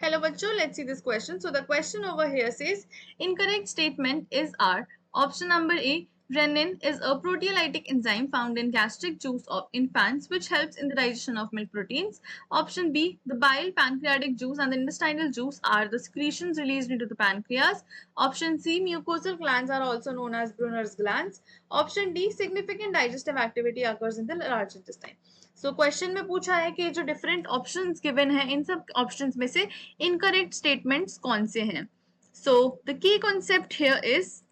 Hello bachcho, let's see this question. So the question over here says incorrect statement is R. Option number A, renin is a proteolytic enzyme found in gastric juice of infants which helps in the digestion of milk proteins. Option B, the bile, pancreatic juice and the intestinal juice are the secretions released into the pancreas. Option C, mucosal glands are also known as Brunner's glands. Option D, significant digestive activity occurs in the large intestine. So question में पूछा है कि जो different options given है इन सब options में से incorrect statements कौन से हैं. So the key concept here is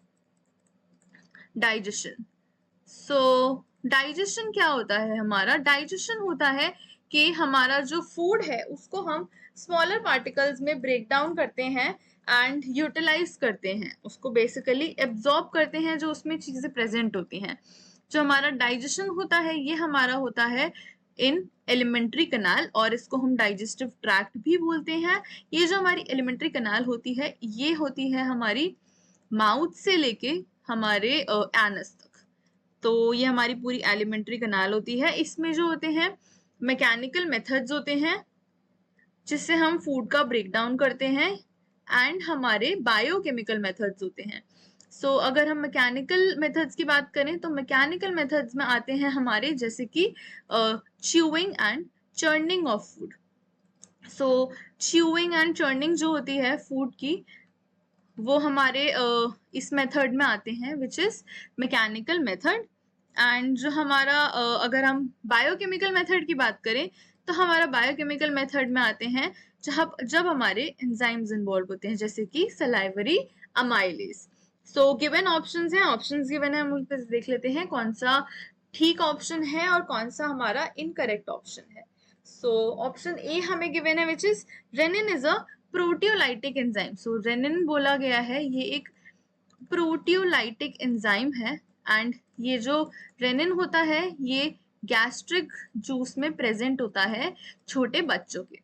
digestion. So digestion क्या होता है? हमारा डाइजेशन होता है कि हमारा जो फूड है उसको हम स्मॉलर पार्टिकल्स में ब्रेक डाउन करते हैं एंड यूटिलाइज करते हैं, उसको बेसिकली एब्जॉर्ब करते हैं जो उसमें चीजें प्रेजेंट होती हैं. जो हमारा डाइजेशन होता है ये हमारा होता है इन एलिमेंट्री कनाल और इसको हम डाइजेस्टिव ट्रैक्ट भी बोलते हैं. ये जो हमारी एलिमेंट्री कनाल होती है ये होती है हमारी माउथ से लेके हमारे एनस तक. तो ये हमारी पूरी एलिमेंट्री कनाल होती है. इसमें जो होते हैं मैकेनिकल मेथड्स होते हैं जिससे हम फूड का ब्रेक डाउन करते हैं एंड हमारे बायोकेमिकल मेथड्स होते हैं. सो अगर हम मैकेनिकल मेथड्स की बात करें तो मैकेनिकल मेथड्स में आते हैं हमारे जैसे कि chewing and churning of food. So chewing and churning जो होती है फूड की वो हमारे इस मेथड में आते हैं which is mechanical method. And जो हमारा अगर हम बायोकेमिकल मेथड की बात करें तो हमारा बायोकेमिकल मेथड में आते हैं जब हमारे एंजाइम्स इन्वॉल्व होते हैं जैसे कि सलाइवरी अमाइलेज. सो गिवन ऑप्शंस हैं, ऑप्शंस गिवन है, हम उन पर देख लेते हैं कौन सा ठीक ऑप्शन है और कौन सा हमारा इनकरेक्ट ऑप्शन है. सो ऑप्शन ए हमें गिवन है which is renin is a proteolytic enzyme. So renin बोला गया है ये एक प्रोटियोलाइटिक एंजाइम है एंड ये जो रेनिन होता है ये गैस्ट्रिक जूस में प्रेजेंट होता है छोटे बच्चों के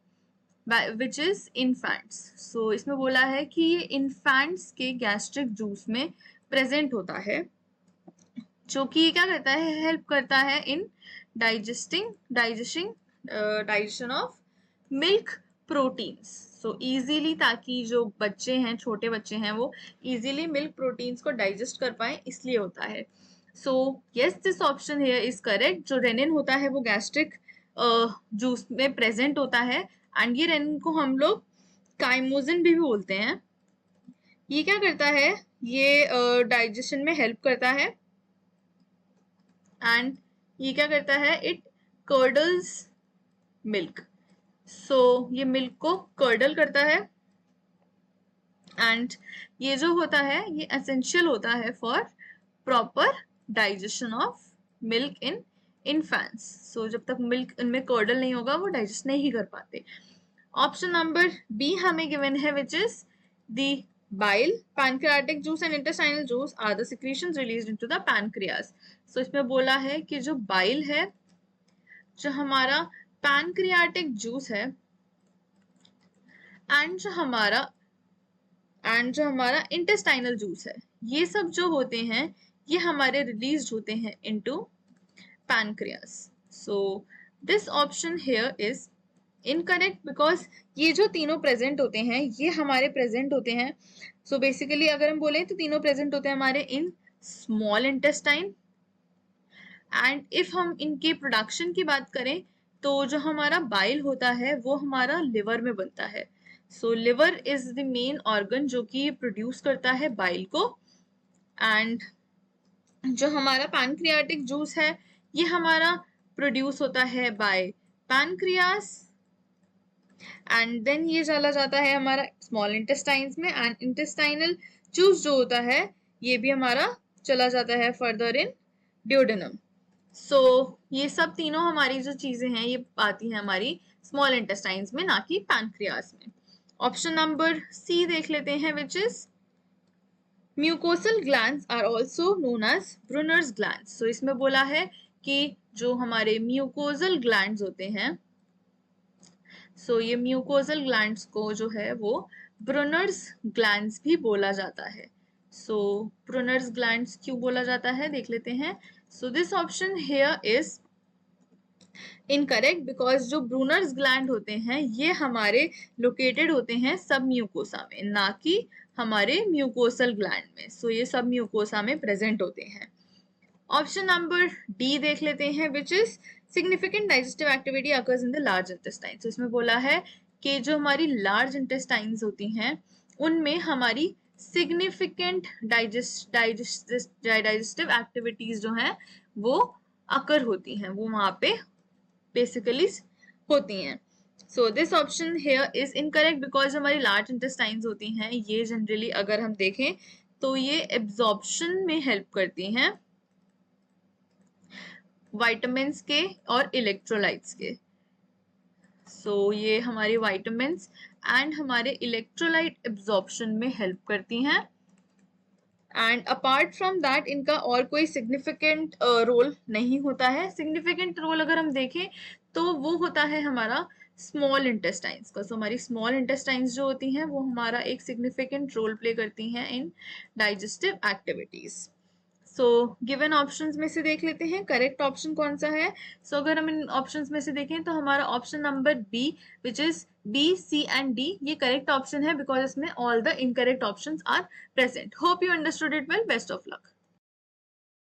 विच इज इन्फेंट्स. सो इसमें बोला है कि ये इन्फेंट्स के गैस्ट्रिक जूस में प्रेजेंट होता है जो कि क्या करता है, हेल्प करता है in digestion of milk proteins. So easily, ताकि जो बच्चे हैं छोटे बच्चे हैं वो इजीली मिल्क प्रोटीन्स को डाइजेस्ट कर पाए इसलिए होता है. So yes this option here is correct. जो रेनिन होता है वो गैस्ट्रिक जूस में प्रेजेंट होता है एंड ये रेनिन को हम लोग काइमोजिन भी बोलते हैं. ये क्या करता है, ये डाइजेशन में हेल्प करता है एंड ये क्या करता है, इट कर्डल्स मिल्क. सो ये मिल्क को कर्डल करता है एंड ये जो होता है ये एसेंशियल होता है for proper digestion of milk in infants. So जब तक मिल्क इनमें कर्डल नहीं होगा वो डाइजेस्ट नहीं कर पाते. ऑप्शन नंबर बी हमें गिवन है which is the bile, pancreatic juice and intestinal juice are the secretions released into the pancreas. So इसमें बोला है कि जो bile है, जो हमारा pancreatic juice है एंड जो हमारा intestinal juice है, ये सब जो होते हैं ये हमारे रिलीज होते हैं into pancreas. So this option here is incorrect because ये जो तीनों प्रेजेंट होते हैं ये हमारे प्रेजेंट होते हैं. सो बेसिकली अगर हम बोलें तो तीनों प्रेजेंट होते हैं हमारे in small intestine and if हम इनके प्रोडक्शन की बात करें तो जो हमारा बाइल होता है वो हमारा लिवर में बनता है. So liver is the main organ जो कि प्रोड्यूस करता है बाइल को. एंड जो हमारा पैनक्रियाटिक जूस है ये हमारा प्रोड्यूस होता है बाय पैनक्रियास एंड देन ये चला जाता है हमारा स्मॉल इंटेस्टाइन्स में एंड इंटेस्टाइनल जूस जो होता है ये भी हमारा चला जाता है फर्दर इन ड्यूडेनम. सो ये सब तीनों हमारी जो चीजें हैं ये आती हैं हमारी स्मॉल इंटेस्टाइन्स में, ना कि पैनक्रियास में. ऑप्शन नंबर सी देख लेते हैं which is mucosal glands are also known as Brunner's glands. So इसमें बोला है कि जो हमारे म्यूकोसल ग्लैंड्स होते हैं सो ये म्यूकोसल ग्लैंड्स को जो है वो ब्रुनर्स ग्लैंड्स भी बोला जाता है. सो ब्रुनर्स ग्लैंड्स क्यों बोला जाता है देख लेते हैं. So this option here is incorrect, because जो ब्रूनर्स ग्लैंड होते हैं ये हमारे लोकेटेड होते हैं सब म्यूकोसा में, ना कि हमारे म्यूकोसल ग्लैंड में। सो ये सब म्यूकोसा में प्रेजेंट होते हैं। ऑप्शन नंबर डी देख लेते हैं, which is significant digestive activity occurs in the large intestine. तो इसमें बोला है कि जो हमारी लार्ज इंटेस्टाइन्स होती हैं उनमें हमारी सिग्निफिकेंट डाइजेस्टिव एक्टिविटीज जो हैं वो अकर होती हैं, वो वहां पे बेसिकली होती हैं। So this option here is incorrect, because हमारी लार्ज इंटेस्टाइन्स होती हैं ये जनरली अगर हम देखें तो ये एब्जॉर्प्शन में हेल्प करती हैं विटामिन्स के और इलेक्ट्रोलाइट्स के। सो ये हमारे विटामिन्स एंड हमारे इलेक्ट्रोलाइट एब्जॉर्प्शन में हेल्प करती हैं। एंड अपार्ट फ्रॉम दैट इनका और कोई सिग्निफिकेंट रोल नहीं होता है। सिग्निफिकेंट रोल अगर हम देखें तो वो होता है हमारा स्मॉल इंटेस्टाइन्स का। सो हमारी स्मॉल इंटेस्टाइन्स जो होती हैं वो हमारा एक सिग्निफिकेंट रोल प्ले करती हैं in digestive activities. So given options में से देख लेते हैं करेक्ट ऑप्शन कौन सा है। सो अगर हम इन ऑप्शंस में से देखें तो हमारा option number B, which is B, C and D, ये करेक्ट ऑप्शन है, बिकॉज इसमें all the incorrect options are present. Hope you understood it well. Best of luck.